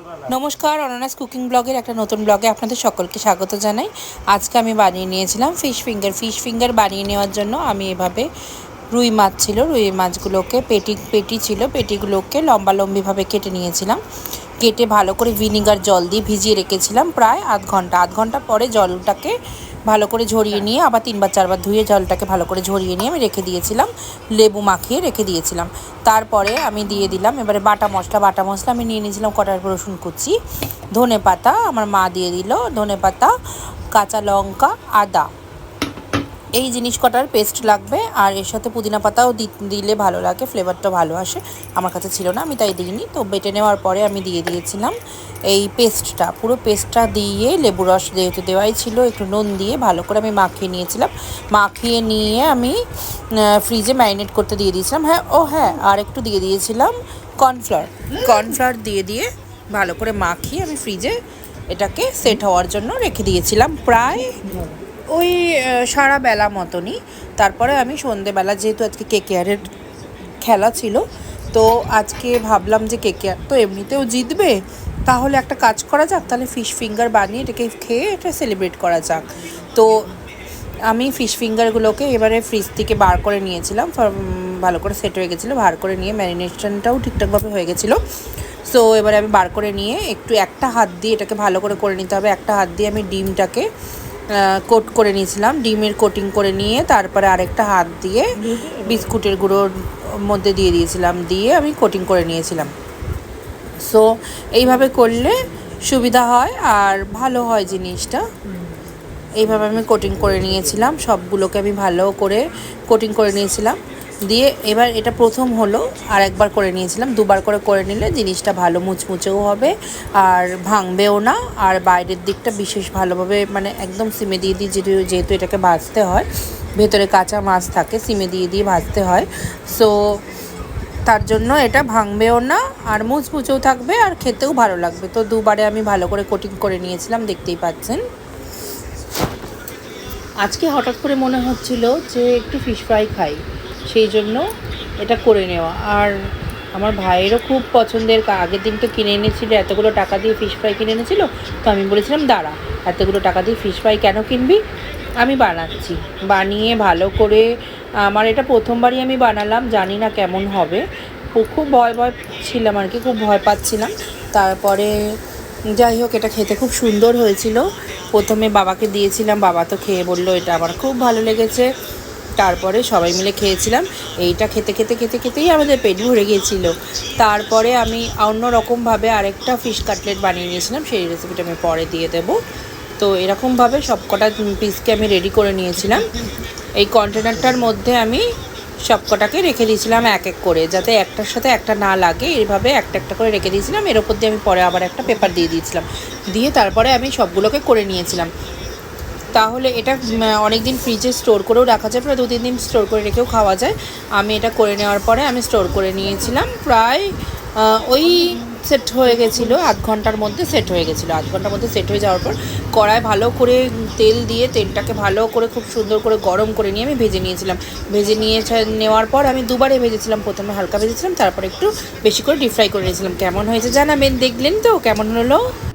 নমস্কার, অনন্যাস কুকিং ব্লগের একটা নতুন ব্লগে আপনাদের সকলকে স্বাগত জানাই। আজকে আমি বানিয়ে নিয়েছিলাম ফিশ ফিঙ্গার বানিয়ে নেওয়ার জন্য আমি এভাবে রুই মাছ ছিল, রুই মাছগুলোকে পেটি ছিল, পেটিগুলোকে লম্বিভাবে কেটে নিয়েছিলাম। কেটে ভালো করে ভিনিগার জল দিয়ে ভিজিয়ে রেখেছিলাম প্রায় আধ ঘন্টা পরে জলটাকে ভালো করে ঝরিয়ে নিয়ে আবার 3 বার 4 বার ধুয়ে জলটাকে ভালো করে ঝরিয়ে নিয়ে আমি রেখে দিয়েছিলাম, লেবু মাখিয়ে রেখে দিয়েছিলাম। তারপরে আমি দিয়ে দিলাম এবারে বাটা মশলা আমি নিয়ে নিয়েছিলাম কটা রসুন কুচি, ধনে পাতা আমার মা দিয়ে দিল, ধনে পাতা, কাঁচা লঙ্কা, আদা, এই জিনিস কটার পেস্ট লাগবে। আর এর সাথে পুদিনা পাতাও দিলে ভালো লাগে, ফ্লেভারটা ভালো আসে। আমার কাছে ছিল না, আমি তাই দিইনি। তো বেটে নেওয়ার পরে আমি দিয়ে দিয়েছিলাম এই পেস্টটা, পুরো পেস্টটা দিয়ে লেবু রস যেহেতু দেওয়াই ছিল, একটু নুন দিয়ে ভালো করে আমি মাখিয়ে নিয়েছিলাম। মাখিয়ে নিয়ে আমি ফ্রিজে ম্যারিনেট করতে দিয়ে দিয়েছিলাম। হ্যাঁ, আর একটু দিয়ে দিয়েছিলাম কর্নফ্লাওয়ার দিয়ে ভালো করে মাখিয়ে আমি ফ্রিজে এটাকে সেট হওয়ার জন্য রেখে দিয়েছিলাম প্রায় ওই সারা বেলা মতনই। তারপরে আমি সন্ধেবেলা, যেহেতু আজকে কেকেআরের খেলা ছিল, তো আজকে ভাবলাম যে কেকেআর তো এমনিতেও জিতবে, তাহলে একটা কাজ করা যাক, তাহলে ফিশ ফিঙ্গার বানিয়ে এটাকে খেয়ে এটা সেলিব্রেট করা যাক। তো আমি ফিশ ফিঙ্গারগুলোকে এবারে ফ্রিজ থেকে বার করে নিয়েছিলাম, ভালো করে সেট হয়ে গেছিলো, বার করে নিয়ে ম্যারিনেশনটাও ঠিকঠাকভাবে হয়ে গেছিলো। সো এবারে আমি বার করে নিয়ে একটা হাত দিয়ে এটাকে ভালো করে নিতে হবে। একটা হাত দিয়ে আমি ডিমটাকে কোট করে নিয়েছিলাম, ডিমের কোটিং করে নিয়ে তারপরে আরেকটা হাত দিয়ে বিস্কুটের গুঁড়োর মধ্যে দিয়ে দিয়েছিলাম, দিয়ে আমি কোটিং করে নিয়েছিলাম। সো এইভাবে করলে সুবিধা হয় আর ভালো হয় জিনিসটা। এইভাবে আমি কোটিং করে নিয়েছিলাম, সবগুলোকে আমি ভালো করে কোটিং করে নিয়েছিলাম। দিয়ে এবার এটা প্রথম হলো, আর একবার করে নিয়েছিলাম। দুবার করে নিলে জিনিসটা ভালো মুচমুচেও হবে আর ভাঙবেও না। আর বাইরের দিকটা বিশেষ ভালোভাবে মানে একদম সিমে দিয়ে যেহেতু এটাকে ভাজতে হয়, ভেতরে কাঁচা মাছ থাকে, সিমে দিয়ে ভাজতে হয়। সো তার জন্য এটা ভাঙবেও না আর মুচমুচেও থাকবে আর খেতেও ভালো লাগবে। তো দুবারে আমি ভালো করে কোটিং করে নিয়েছিলাম, দেখতেই পাচ্ছেন। আজকে হঠাৎ করে মনে হচ্ছিল যে একটু ফিশ ফ্রাই খাই, সেই জন্য এটা করে নেওয়া। আর আমার ভাইয়েরও খুব পছন্দের, আগের দিন তো কিনে এনেছিল, এতগুলো টাকা দিয়ে ফিশ ফ্রাই কিনে এনেছিল। তো আমি বলেছিলাম দাঁড়া, এতগুলো টাকা দিয়ে ফিশ ফ্রাই কেন কিনবি, আমি বানাচ্ছি। বানিয়ে ভালো করে, আমার এটা প্রথমবারই আমি বানালাম, জানি না কেমন হবে, খুব ভয় ছিলাম আর কি, খুব ভয় পাচ্ছিলাম। তারপরে যাই হোক, এটা খেতে খুব সুন্দর হয়েছিল। প্রথমে বাবাকে দিয়েছিলাম, বাবা তো খেয়ে বললো এটা আমার খুব ভালো লেগেছে। তারপরে সবাই মিলে খেয়েছিলাম। এইটা খেতেই আমাদের পেট ভরে গিয়েছিলো। তারপরে আমি অন্য রকমভাবে আরেকটা ফিশ কাটলেট বানিয়ে নিয়েছিলাম, সেই রেসিপিটা আমি পরে দিয়ে দেবো। তো এরকমভাবে সব কটা পিসকে আমি রেডি করে নিয়েছিলাম। এই কন্টেনারটার মধ্যে আমি সব কটাকে রেখে দিয়েছিলাম এক করে, যাতে একটার সাথে একটা না লাগে, এইভাবে একটা করে রেখে দিয়েছিলাম। এর ওপর দিয়ে আমি পরে আবার একটা পেপার দিয়ে দিয়েছিলাম, দিয়ে তারপরে আমি সবগুলোকে করে নিয়েছিলাম। তাহলে এটা অনেক দিন ফ্রিজে স্টোর করেও রাখা যায়, প্রায় 2-3 দিন স্টোর করে রেখেও খাওয়া যায়। আমি এটা করে নেওয়ার পরে আমি স্টোর করে নিয়েছিলাম প্রায় ওই সেট হয়ে গেছিলো, আধ ঘন্টার মধ্যে সেট হয়ে গেছিলো। আধ ঘন্টার মধ্যে সেট হয়ে যাওয়ার পর কড়ায় ভালো করে তেল দিয়ে তেলটাকে ভালো করে খুব সুন্দর করে গরম করে নিয়ে আমি ভেজে নিয়েছিলাম। নেওয়ার পর আমি দুবারে ভেজেছিলাম, প্রথমে হালকা ভেজেছিলাম, তারপর একটু বেশি করে ডিপ ফ্রাই করে নিয়েছিলাম। কেমন হয়েছে জানাবেন, দেখলেন তো কেমন হলো।